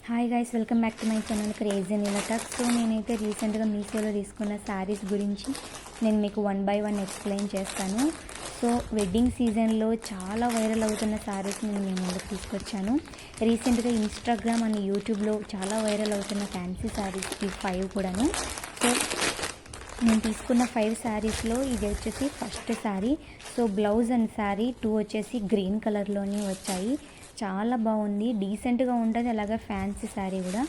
Hi guys, welcome back to my channel crazy నీలటక్. So నేనైతే రీసెంట్గా మీషోలో తీసుకున్న శారీస్ గురించి నేను మీకు 1 by 1 ఎక్స్ప్లెయిన్ చేస్తాను. సో వెడ్డింగ్ సీజన్లో చాలా వైరల్ అవుతున్న శారీస్ నేను మీ ముందుకు తీసుకొచ్చాను. రీసెంట్గా ఇన్స్టాగ్రామ్ అండ్ యూట్యూబ్లో చాలా వైరల్ అవుతున్న ఫ్యాన్సీ శారీస్ ఈ 5 కూడాను. సో నేను తీసుకున్న 5 శారీస్లో ఇది వచ్చేసి first sari. So blouse and sari 2 వచ్చేసి గ్రీన్ కలర్లోనే వచ్చాయి. చాలా బాగుంది, డీసెంట్గా ఉంటుంది. అలాగే ఫ్యాన్సీ శారీ కూడా.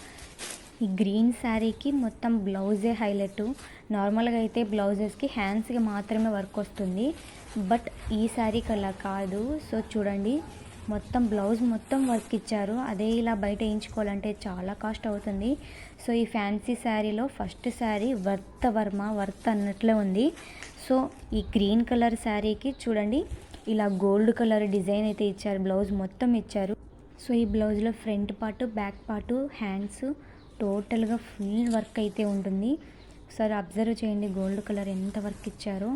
ఈ గ్రీన్ శారీకి మొత్తం బ్లౌజే హైలైట్. నార్మల్గా అయితే బ్లౌజెస్కి హ్యాండ్స్కి మాత్రమే వర్క్ వస్తుంది, బట్ ఈ శారీకి అలా కాదు. సో చూడండి, మొత్తం బ్లౌజ్ మొత్తం వర్క్ ఇచ్చారు. అదే ఇలా బయట వేయించుకోవాలంటే చాలా కాస్ట్ అవుతుంది. సో ఈ ఫ్యాన్సీ శారీలో ఫస్ట్ శారీ వర్త్ అన్నట్లే ఉంది. సో ఈ గ్రీన్ కలర్ శారీకి చూడండి, ఇలా గోల్డ్ కలర్ డిజైన్ అయితే ఇచ్చారు, బ్లౌజ్ మొత్తం ఇచ్చారు. సో ఈ బ్లౌజ్లో front part, back part, hands టోటల్గా ఫుల్ వర్క్ అయితే ఉంటుంది. ఒకసారి అబ్జర్వ్ చేయండి గోల్డ్ కలర్ ఎంత వర్క్ ఇచ్చారో.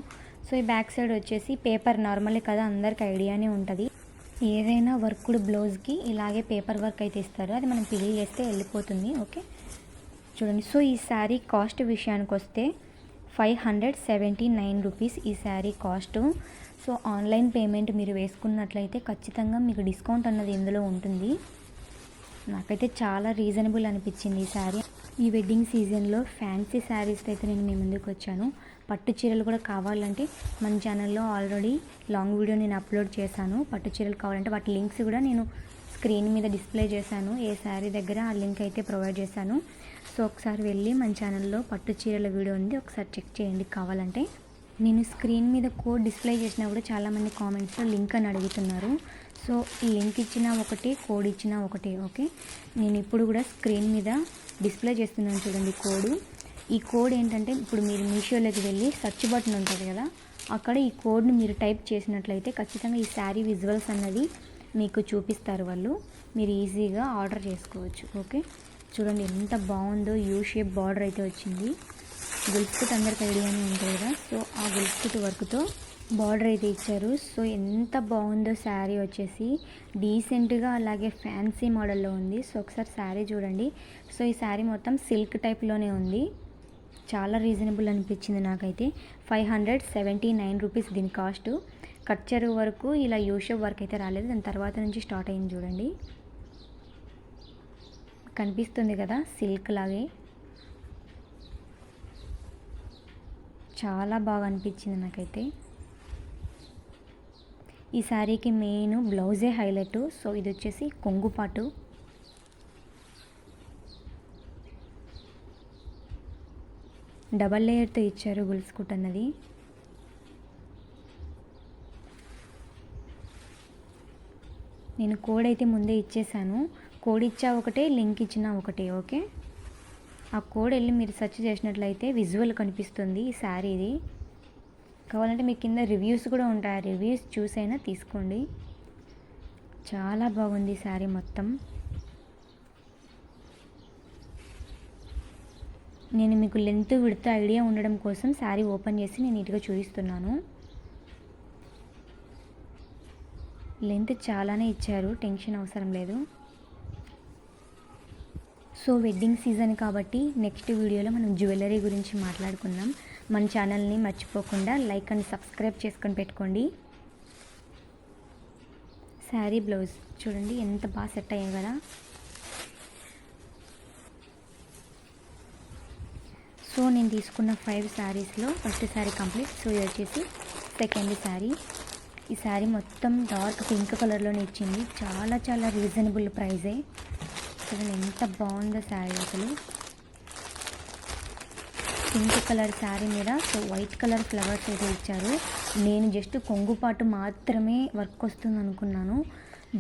సో ఈ బ్యాక్ సైడ్ వచ్చేసి పేపర్, నార్మలే కదా, అందరికి ఐడియానే ఉంటుంది. ఏదైనా వర్క్డ్ బ్లౌజ్కి ఇలాగే పేపర్ వర్క్ అయితే ఇస్తారు, అది మనం పిల్ చేస్తే వెళ్ళిపోతుంది. ఓకే చూడండి. సో ఈ శారీ కాస్ట్ విషయానికి వస్తే 579 రూపీస్ ఈ sari cost. So online payment మీరు వేసుకున్నట్లయితే ఖచ్చితంగా మీకు డిస్కౌంట్ అన్నది ఇందులో ఉంటుంది. నాకైతే చాలా రీజనబుల్ అనిపించింది ఈ శారీ. ఈ వెడ్డింగ్ సీజన్లో ఫ్యాన్సీ శారీస్ అయితే నేను మీ ముందుకు వచ్చాను. పట్టు చీరలు కూడా కావాలంటే మన ఛానల్లో ఆల్రెడీ లాంగ్ వీడియో నేను అప్లోడ్ చేశాను. పట్టు చీరలు కావాలంటే వాటి లింక్స్ కూడా నేను స్క్రీన్ మీద డిస్ప్లే చేశాను. ఏ శారీ దగ్గర ఆ లింక్ అయితే ప్రొవైడ్ చేశాను. సో ఒకసారి వెళ్ళి మన ఛానల్లో పట్టు చీరల వీడియో ఉంది, ఒకసారి చెక్ చేయండి కావాలంటే. నేను స్క్రీన్ మీద కోడ్ డిస్ప్లే చేసినప్పుడు చాలామంది కామెంట్స్లో లింక్ అని అడుగుతున్నారు. సో లింక్ ఇచ్చినా ఒకటి, కోడ్ ఇచ్చినా ఒకటి. ఓకే, నేను ఇప్పుడు కూడా స్క్రీన్ మీద డిస్ప్లే చేస్తున్నాను చూడండి కోడ్. ఈ కోడ్ ఏంటంటే, ఇప్పుడు మీరు మీషోలోకి వెళ్ళి సెర్చ్ బటన్ ఉంటుంది కదా, అక్కడ ఈ కోడ్ని మీరు టైప్ చేసినట్లయితే ఖచ్చితంగా ఈ శారీ విజువల్స్ అన్నది మీకు చూపిస్తారు వాళ్ళు. మీరు ఈజీగా ఆర్డర్ చేసుకోవచ్చు. ఓకే చూడండి ఎంత బాగుందో, యూ షేప్ బార్డర్ అయితే వచ్చింది. గుల్స్కుట్ అందరికి ఐడియానే ఉంటుంది కదా. సో ఆ గుల్స్కుట్ వర్క్తో బార్డర్ అయితే ఇచ్చారు. సో ఎంత బాగుందో శారీ వచ్చేసి, డీసెంట్గా అలాగే ఫ్యాన్సీ మోడల్లో ఉంది. సో ఒకసారి శారీ చూడండి. సో ఈ శారీ మొత్తం సిల్క్ టైప్లోనే ఉంది. చాలా రీజనబుల్ అనిపించింది నాకైతే. 579 రూపీస్ దీని కాస్ట్. కట్ చెరువు వరకు ఇలా యూషేప్ వర్క్ అయితే రాలేదు, దాని తర్వాత నుంచి స్టార్ట్ అయింది చూడండి. కనిపిస్తుంది కదా సిల్క్ లాగే. చాలా బాగా అనిపించింది నాకైతే. ఈ శారీకి మెయిన్ బ్లౌజే హైలైట్. సో ఇది వచ్చేసి కొంగు పాటు. డబల్ లేయర్తో ఇచ్చారు గుల్స్కుట్ అన్నది. నేను కోడ్ అయితే ముందే ఇచ్చేసాను. కోడ్ ఇచ్చా ఒకటే, లింక్ ఇచ్చినా ఒకటే. ఓకే, ఆ కోడ్ వెళ్ళి మీరు సెర్చ్ చేసినట్లయితే విజువల్ కనిపిస్తుంది ఈ శారీది. కావాలంటే మీ కింద రివ్యూస్ కూడా ఉంటాయి, రివ్యూస్ చూసైనా తీసుకోండి. చాలా బాగుంది శారీ మొత్తం. నేను మీకు లెంత్ విడ్త్ ఐడియా ఉండడం కోసం శారీ ఓపెన్ చేసి నేను నీట్గా చూపిస్తున్నాను. లెంత్ చాలానే ఇచ్చారు, టెన్షన్ అవసరం లేదు. సో వెడ్డింగ్ సీజన్ కాబట్టి నెక్స్ట్ వీడియోలో మనం జ్యువెలరీ గురించి మాట్లాడుకుందాం. మన ఛానల్ని మర్చిపోకుండా లైక్ అండ్ సబ్స్క్రైబ్ చేసుకొని పెట్టుకోండి. శారీ బ్లౌజ్ చూడండి ఎంత బాగా సెట్ అయ్యాయి కదా. సో నేను తీసుకున్న 5 శారీస్లో ఫస్ట్ శారీ కంప్లీట్. సో ఇది వచ్చేసి సెకండ్ శారీ. ఈ శారీ మొత్తం డార్క్ పింక్ కలర్లోనే ఇచ్చింది. చాలా చాలా రీజనబుల్ ప్రైజే. చూడండి ఎంత బాగుందో శారీ అసలు. పింక్ కలర్ శారీ మీద సో వైట్ కలర్ ఫ్లవర్స్ అయితే ఇచ్చారు. నేను జస్ట్ కొంగుపాటు మాత్రమే వర్క్ వస్తుంది అనుకున్నాను,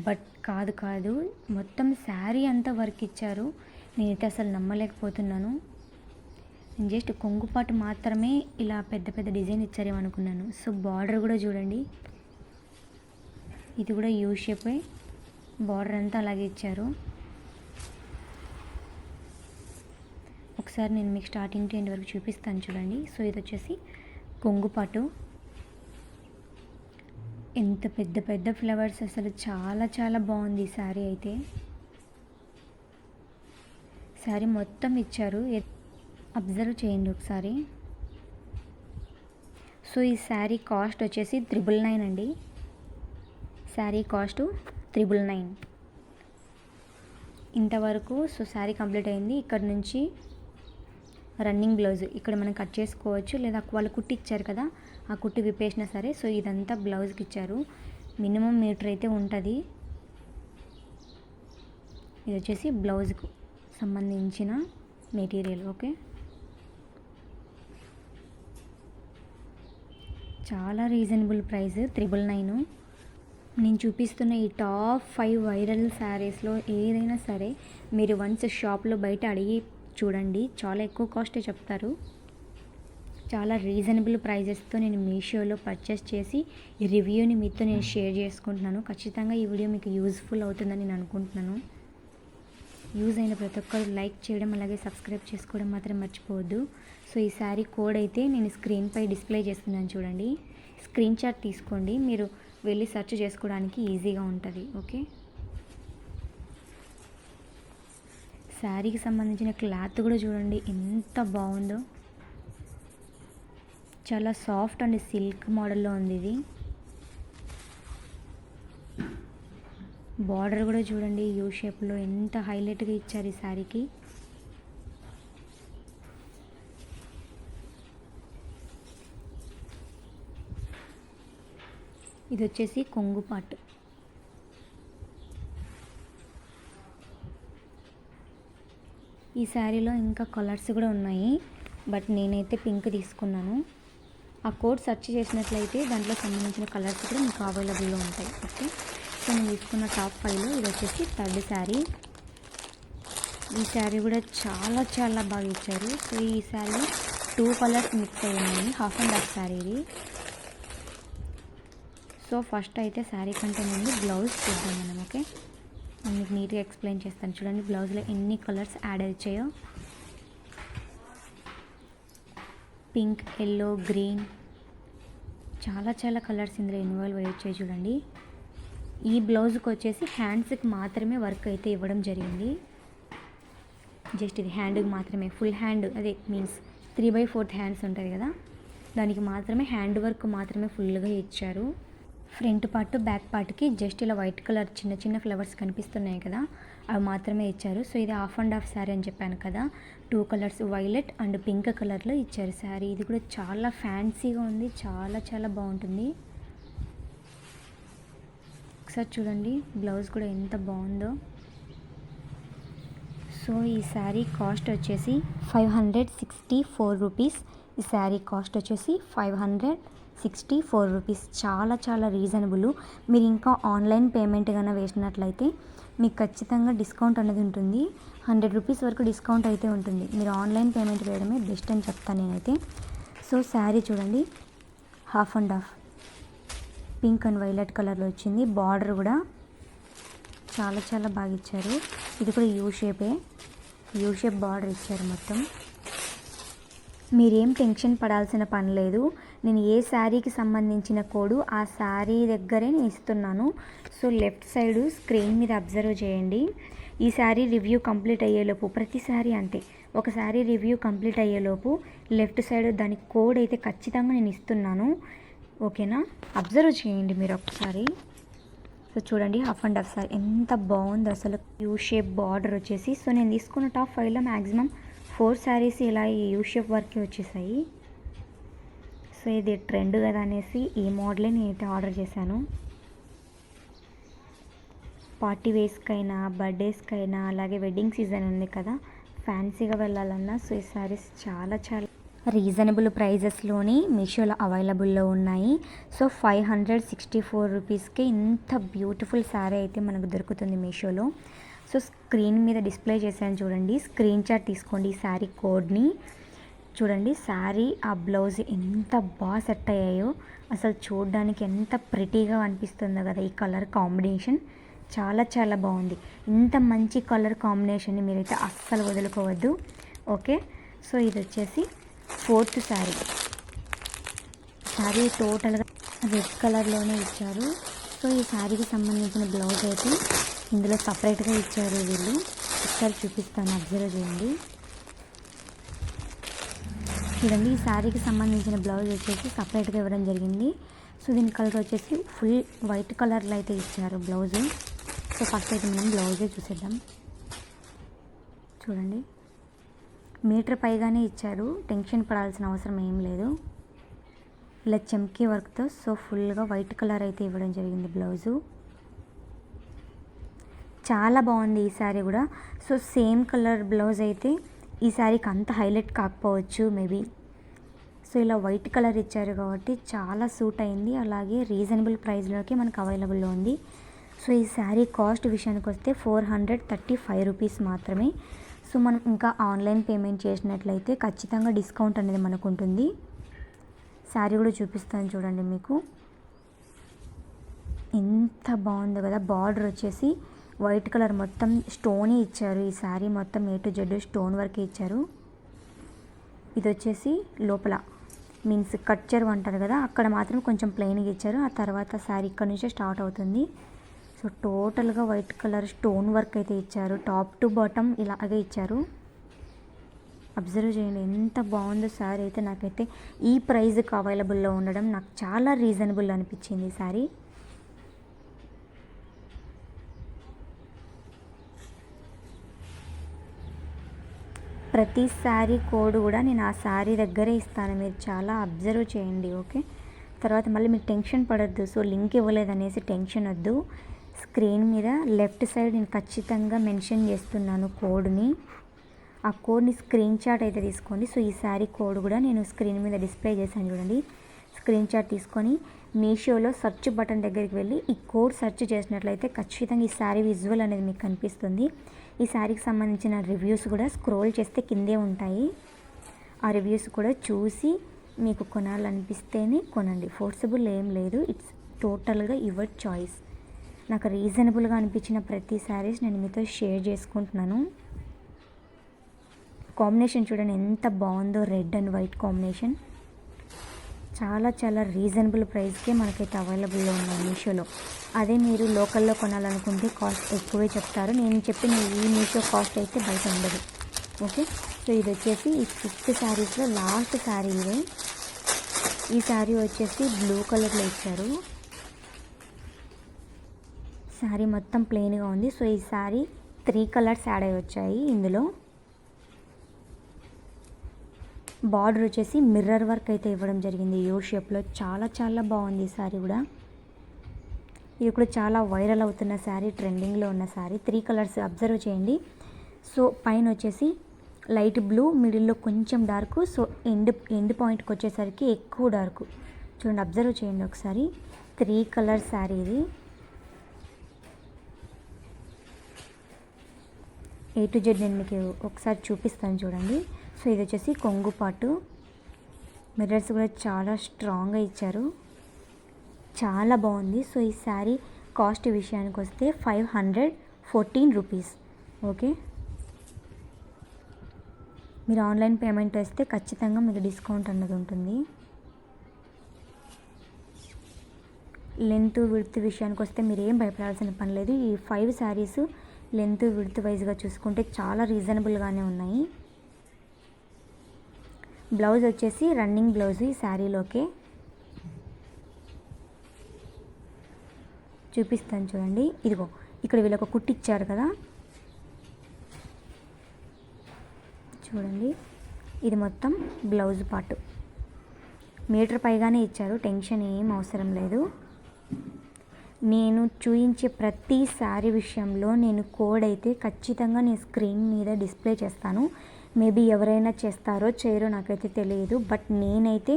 బట్ కాదు, మొత్తం శారీ అంతా వర్క్ ఇచ్చారు. నేనైతే అసలు నమ్మలేకపోతున్నాను. నేను జస్ట్ కొంగుపాటు మాత్రమే ఇలా పెద్ద పెద్ద డిజైన్ ఇచ్చారేమో అనుకున్నాను. సో బార్డర్ కూడా చూడండి, ఇది కూడా యూ షేప్, బార్డర్ అంతా అలాగే ఇచ్చారు. ఒకసారి నేను మీకు స్టార్టింగ్ టు ఎండ్ వరకు చూపిస్తాను చూడండి. సో ఇది వచ్చేసి కొంగుపాటు. ఎంత పెద్ద పెద్ద ఫ్లవర్స్, అసలు చాలా చాలా బాగుంది ఈ శారీ అయితే. శారీ మొత్తం ఇచ్చారు, అబ్జర్వ్ చేయండి ఒకసారి. సో ఈ శారీ కాస్ట్ వచ్చేసి 999 అండి. శారీ కాస్ట్ 999. ఇంతవరకు సో శారీ కంప్లీట్ అయింది. ఇక్కడ నుంచి రన్నింగ్ బ్లౌజ్ ఇక్కడ మనం కట్ చేసుకోవచ్చు, లేదా వాళ్ళు కుట్టి ఇచ్చారు కదా ఆ కుట్టి విప్పేసినా సరే. సో ఇదంతా బ్లౌజ్కి ఇచ్చారు, మినిమం మీటర్ అయితే ఉంటుంది. ఇది వచ్చేసి బ్లౌజ్కు సంబంధించిన మెటీరియల్. ఓకే, చాలా రీజనబుల్ ప్రైస్ 999. నేను చూపిస్తున్న ఈ టాప్ 5 వైరల్ శారీస్లో ఏదైనా సరే మీరు వన్స్ షాప్లో బయట అడిగి చూడండి, చాలా ఎక్కువ కాస్టే చెప్తారు. చాలా రీజనబుల్ ప్రైజెస్తో నేను మీషోలో పర్చేస్ చేసి ఈ రివ్యూని మీతో నేను షేర్ చేసుకుంటున్నాను. ఖచ్చితంగా ఈ వీడియో మీకు యూజ్ఫుల్ అవుతుందని నేను అనుకుంటున్నాను. యూజ్ అయిన ప్రతి ఒక్కరు లైక్ చేయడం అలాగే సబ్స్క్రైబ్ చేసుకోవడం మాత్రం మర్చిపోవద్దు. సో ఈ శారీ కోడ్ అయితే నేను స్క్రీన్పై డిస్ప్లే చేస్తున్నాను చూడండి. స్క్రీన్ షాట్ తీసుకోండి, మీరు వెళ్ళి సెర్చ్ చేసుకోవడానికి ఈజీగా ఉంటుంది. ఓకే, శారీకి సంబంధించిన క్లాత్ కూడా చూడండి ఎంత బాగుందో. చాలా సాఫ్ట్ అండ్ సిల్క్ మోడల్లో ఉంది ఇది. బార్డర్ కూడా చూడండి యూ షేప్లో ఎంత హైలైట్గా ఇచ్చారు ఈ శారీకి. ఇది వచ్చేసి కొంగు పార్ట్. ఈ శారీలో ఇంకా కలర్స్ కూడా ఉన్నాయి, బట్ నేనైతే పింక్ తీసుకున్నాను. ఆ కోడ్ సెర్చ్ చేసినట్లయితే దాంట్లో సంబంధించిన కలర్స్ కూడా మీకు అవైలబుల్లో ఉంటాయి. ఓకే, సో నేను తీసుకున్న టాప్ 5లో ఇది వచ్చేసి 3rd శారీ. ఈ శారీ కూడా చాలా చాలా బాగా ఇచ్చారు. సో ఈ శారీ 2 కలర్స్ మిక్స్ అయ్యి ఉన్నాయి, హాఫ్ అండ్ హాఫ్ శారీ ఇది. సో ఫస్ట్ అయితే శారీ కంటే ముందు బ్లౌజ్ చూద్దాం మనం. ఓకే, నేను మీకు నీట్గా ఎక్స్ప్లెయిన్ చేస్తాను. చూడండి బ్లౌజ్లో ఎన్ని కలర్స్ యాడ్ వచ్చాయో. పింక్, ఎల్లో, గ్రీన్, చాలా చాలా కలర్స్ ఇందులో ఇన్వాల్వ్ అయ్యి వచ్చాయి చూడండి. ఈ బ్లౌజ్కి వచ్చేసి హ్యాండ్స్కి మాత్రమే వర్క్ అయితే ఇవ్వడం జరిగింది. జస్ట్ ఇది హ్యాండ్కి మాత్రమే, ఫుల్ హ్యాండ్, అదే మీన్స్ 3/4 హ్యాండ్స్ ఉంటుంది కదా, దానికి మాత్రమే హ్యాండ్ వర్క్ మాత్రమే ఫుల్గా ఇచ్చారు. ఫ్రంట్ పార్ట్ బ్యాక్ పార్ట్కి జస్ట్ ఇలా వైట్ కలర్ చిన్న చిన్న ఫ్లవర్స్ కనిపిస్తున్నాయి కదా, అవి మాత్రమే ఇచ్చారు. సో ఇది హాఫ్ అండ్ హాఫ్ శారీ అని చెప్పాను కదా, 2 కలర్స్ వైలెట్ అండ్ పింక్ కలర్లో ఇచ్చారు శారీ. ఇది కూడా చాలా ఫ్యాన్సీగా ఉంది, చాలా చాలా బాగుంటుంది. ఒకసారి చూడండి బ్లౌజ్ కూడా ఎంత బాగుందో. సో ఈ శారీ కాస్ట్ వచ్చేసి 564 రూపీస్. ఈ శారీ కాస్ట్ వచ్చేసి 564 రూపీస్. చాలా చాలా రీజనబుల్. మీరు ఇంకా ఆన్లైన్ పేమెంట్ కన్నా వేసినట్లయితే మీకు ఖచ్చితంగా డిస్కౌంట్ అనేది ఉంటుంది. 100 రూపీస్ వరకు డిస్కౌంట్ అయితే ఉంటుంది. మీరు ఆన్లైన్ పేమెంట్ వేయడమే బెస్ట్ అని చెప్తాను నేనైతే. సో శారీ చూడండి half and half pink and violet కలర్లో వచ్చింది. బార్డర్ కూడా చాలా చాలా బాగా ఇచ్చారు. ఇది కూడా యూ షేప్ బార్డర్ ఇచ్చారు మొత్తం. మీరేం టెన్షన్ పడాల్సిన పని లేదు. నేను ఏ శారీకి సంబంధించిన కోడ్ ఆ శారీ దగ్గరే నేను ఇస్తున్నాను. సో లెఫ్ట్ సైడ్ స్క్రీన్ మీద అబ్జర్వ్ చేయండి. ఈ శారీ రివ్యూ కంప్లీట్ అయ్యేలోపు, ప్రతి శారీ అంతే, ఒక శారీ రివ్యూ కంప్లీట్ అయ్యేలోపు లెఫ్ట్ సైడ్ దాని కోడ్ అయితే ఖచ్చితంగా నేను ఇస్తున్నాను. ఓకేనా, అబ్జర్వ్ చేయండి మీరు ఒకసారి. సో చూడండి హాఫ్ అండ్ హాఫ్ శారీ ఎంత బాగుంది అసలు. యూ షేప్ బార్డర్ వచ్చేసి, సో నేను తీసుకున్న టాప్ 5లో మ్యాక్సిమం 4 శారీస్ ఇలా ఈ యూ షేప్ వర్కే వచ్చేసాయి. సో ఇది ట్రెండ్ కదా అనేసి ఈ మోడలే నేనైతే ఆర్డర్ చేశాను. పార్టీ వేస్కైనా బర్త్డేస్కైనా అలాగే వెడ్డింగ్ సీజన్ ఉంది కదా, ఫ్యాన్సీగా వెళ్ళాలన్నా సో ఈ శారీస్ చాలా చాలా రీజనబుల్ ప్రైజెస్లోని మీషోలో అవైలబుల్లో ఉన్నాయి. సో 564 రూపీస్కి ఇంత బ్యూటిఫుల్ శారీ అయితే మనకు దొరుకుతుంది మీషోలో. సో స్క్రీన్ మీద డిస్ప్లే చేశాను చూడండి, స్క్రీన్ షాట్ తీసుకోండి. ఈ శారీ కోడ్ని చూడండి. శారీ ఆ బ్లౌజ్ ఎంత బాగా సెట్ అయ్యాయో, అసలు చూడడానికి ఎంత ప్రిటీగా అనిపిస్తుందో కదా. ఈ కలర్ కాంబినేషన్ చాలా చాలా బాగుంది. ఇంత మంచి కలర్ కాంబినేషన్ని మీరైతే అస్సలు వదులుకోవద్దు. ఓకే, సో ఇది వచ్చేసి 4th శారీ. శారీ టోటల్గా రెడ్ కలర్లోనే ఇచ్చారు. సో ఈ శారీకి సంబంధించిన బ్లౌజ్ అయితే ఇందులో సపరేట్గా ఇచ్చారు వీళ్ళు. ఒకసారి చూపిస్తాను, అబ్జర్వ్ చేయండి. చూడండి, ఈ శారీకి సంబంధించిన బ్లౌజ్ వచ్చేసి సపరేట్గా ఇవ్వడం జరిగింది. సో దీని కలర్ వచ్చేసి ఫుల్ వైట్ కలర్లో అయితే ఇచ్చారు బ్లౌజు. సో ఫస్ట్ అయితే మనం బ్లౌజే చూసేద్దాం. చూడండి, మీటర్ పైగానే ఇచ్చారు, టెన్షన్ పడాల్సిన అవసరం ఏం లేదు. ఇలా చెమ్కీ వర్క్తో సో ఫుల్గా వైట్ కలర్ అయితే ఇవ్వడం జరిగింది బ్లౌజు. చాలా బాగుంది ఈ శారీ కూడా. సో సేమ్ కలర్ బ్లౌజ్ అయితే ఈ శారీకి అంత హైలైట్ కాకపోవచ్చు మేబీ. సో ఇలా వైట్ కలర్ ఇచ్చారు కాబట్టి చాలా సూట్ అయింది. అలాగే రీజనబుల్ ప్రైస్లోకి మనకు అవైలబుల్లో ఉంది. సో ఈ శారీ కాస్ట్ విషయానికి వస్తే 435 రూపీస్ మాత్రమే. సో మనం ఇంకా ఆన్లైన్ పేమెంట్ చేసినట్లయితే ఖచ్చితంగా డిస్కౌంట్ అనేది మనకు ఉంటుంది. శారీ కూడా చూపిస్తాను చూడండి మీకు, ఎంత బాగుందో కదా. బార్డర్ వచ్చేసి వైట్ కలర్ మొత్తం స్టోనే ఇచ్చారు. ఈ శారీ మొత్తం A to Z స్టోన్ వర్కే ఇచ్చారు. ఇది వచ్చేసి లోపల మీన్స్ కట్చర్ అంటారు కదా, అక్కడ మాత్రం కొంచెం ప్లెయిన్గా ఇచ్చారు. ఆ తర్వాత శారీ ఇక్కడ నుంచే స్టార్ట్ అవుతుంది. సో టోటల్గా వైట్ కలర్ స్టోన్ వర్క్ అయితే ఇచ్చారు. టాప్ టు బాటమ్ ఇలాగే ఇచ్చారు. అబ్జర్వ్ చేయండి ఎంత బాగుందో శారీ అయితే. నాకైతే ఈ ప్రైస్కి అవైలబుల్లో ఉండడం నాకు చాలా రీజనబుల్ అనిపించింది ఈ శారీ. ప్రతి శారీ కోడ్ కూడా నేను ఆ శారీ దగ్గరే ఇస్తాను, మీరు చాలా అబ్జర్వ్ చేయండి. ఓకే, తర్వాత మళ్ళీ మీకు టెన్షన్ పడద్దు. సో లింక్ ఇవ్వలేదనేసి టెన్షన్ వద్దు. స్క్రీన్ మీద లెఫ్ట్ సైడ్ నేను ఖచ్చితంగా మెన్షన్ చేస్తున్నాను కోడ్ని. ఆ కోడ్ని స్క్రీన్ షాట్ అయితే తీసుకోండి. సో ఈ శారీ కోడ్ కూడా నేను స్క్రీన్ మీద డిస్ప్లే చేశాను చూడండి. స్క్రీన్ షాట్ తీసుకొని మీషోలో సెర్చ్ బటన్ దగ్గరికి వెళ్ళి ఈ కోడ్ సెర్చ్ చేసినట్లయితే ఖచ్చితంగా ఈ శారీ విజువల్ అనేది మీకు కనిపిస్తుంది. ఈ శారీకి సంబంధించిన రివ్యూస్ కూడా స్క్రోల్ చేస్తే కిందే ఉంటాయి. ఆ రివ్యూస్ కూడా చూసి మీకు కొనాలనిపిస్తేనే కొనండి, ఫోర్సబుల్ ఏం లేదు. ఇట్స్ టోటల్గా యువర్ చాయిస్. నాకు రీజనబుల్గా అనిపించిన ప్రతి శారీస్ నేను మీతో షేర్ చేసుకుంటున్నాను. కాంబినేషన్ చూడండి ఎంత బాగుందో, రెడ్ అండ్ వైట్ కాంబినేషన్. చాలా చాలా రీజనబుల్ ప్రైస్కే మనకైతే అవైలబుల్లో ఉన్నాయి మీషోలో. అదే మీరు లోకల్లో కొనాలనుకుంటే కాస్ట్ ఎక్కువే చెప్తారు. నేను చెప్పిన ఈ మీషో కాస్ట్ అయితే బయట ఉండదు. ఓకే, సో ఇది వచ్చేసి ఈ 5th శారీస్లో లాస్ట్ శారీ ఇదే. ఈ శారీ వచ్చేసి బ్లూ కలర్లో ఇచ్చారు. శారీ మొత్తం ప్లెయిన్గా ఉంది. సో ఈ శారీ 3 కలర్స్ యాడ్ అయ్యి వచ్చాయి ఇందులో. బార్డర్ వచ్చేసి మిర్రర్ వర్క్ అయితే ఇవ్వడం జరిగింది యూ షేప్లో. చాలా చాలా బాగుంది ఈ శారీ కూడా. ఇది కూడా చాలా వైరల్ అవుతున్న శారీ, ట్రెండింగ్లో ఉన్న శారీ. 3 కలర్స్ అబ్జర్వ్ చేయండి. సో పైన వచ్చేసి లైట్ బ్లూ, మిడిల్లో కొంచెం డార్క్. సో ఎండ్ పాయింట్కి వచ్చేసరికి ఎక్కువ డార్క్. చూడండి, అబ్జర్వ్ చేయండి ఒకసారి. 3 కలర్ శారీ ఇది. A to Z నేను మీకు ఒకసారి చూపిస్తాను చూడండి. సో ఇది వచ్చేసి కొంగు పాటు. మిర్రర్స్ కూడా చాలా స్ట్రాంగ్గా ఇచ్చారు, చాలా బాగుంది. సో ఈ శారీ కాస్ట్ విషయానికి వస్తే 514 రూపీస్. ఓకే, మీరు ఆన్లైన్ పేమెంట్ వేస్తే ఖచ్చితంగా మీకు డిస్కౌంట్ అన్నది ఉంటుంది. లెంత్ విడ్త్ విషయానికి వస్తే మీరు ఏం భయపడాల్సిన పని లేదు. ఈ 5 శారీస్ లెంత్ విడ్త్ వైజ్గా చూసుకుంటే చాలా రీజనబుల్గానే ఉన్నాయి. బ్లౌజ్ వచ్చేసి రన్నింగ్ బ్లౌజ్ ఈ శారీలోకే. చూపిస్తాను చూడండి. ఇదిగో ఇక్కడ వీళ్ళొక కుట్టి ఇచ్చారు కదా, చూడండి. ఇది మొత్తం బ్లౌజ్ పార్ట్. మీటర్ పైగానే ఇచ్చారు, టెన్షన్ ఏం అవసరం లేదు. నేను చూయించే ప్రతి శారీ విషయంలో నేను కోడ్ అయితే ఖచ్చితంగా నేను స్క్రీన్ మీద డిస్ప్లే చేస్తాను. మేబీ ఎవరైనా చేస్తారో చేయరో నాకైతే తెలియదు, బట్ నేనైతే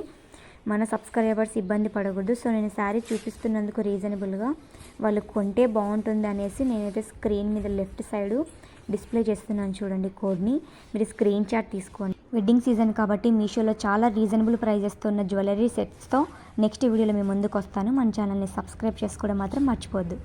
మన సబ్స్క్రైబర్స్ ఇబ్బంది పడకూడదు. సో నేను శారీ చూపిస్తున్నందుకు రీజనబుల్గా వాళ్ళు కొంటే బాగుంటుంది అనేసి నేనైతే స్క్రీన్ మీద లెఫ్ట్ సైడు డిస్ప్లే చేస్తున్నాను చూడండి కోడ్ని. మీరు స్క్రీన్ షాట్ తీసుకోండి. వెడ్డింగ్ సీజన్ కాబట్టి మీషోలో చాలా రీజనబుల్ ప్రైజెస్తో ఉన్న జ్యువెలరీ సెట్స్తో నెక్స్ట్ వీడియోలో మేము ముందుకు వస్తాను. మన ఛానల్ని సబ్స్క్రైబ్ చేసుకోవడం మాత్రం మర్చిపోవద్దు.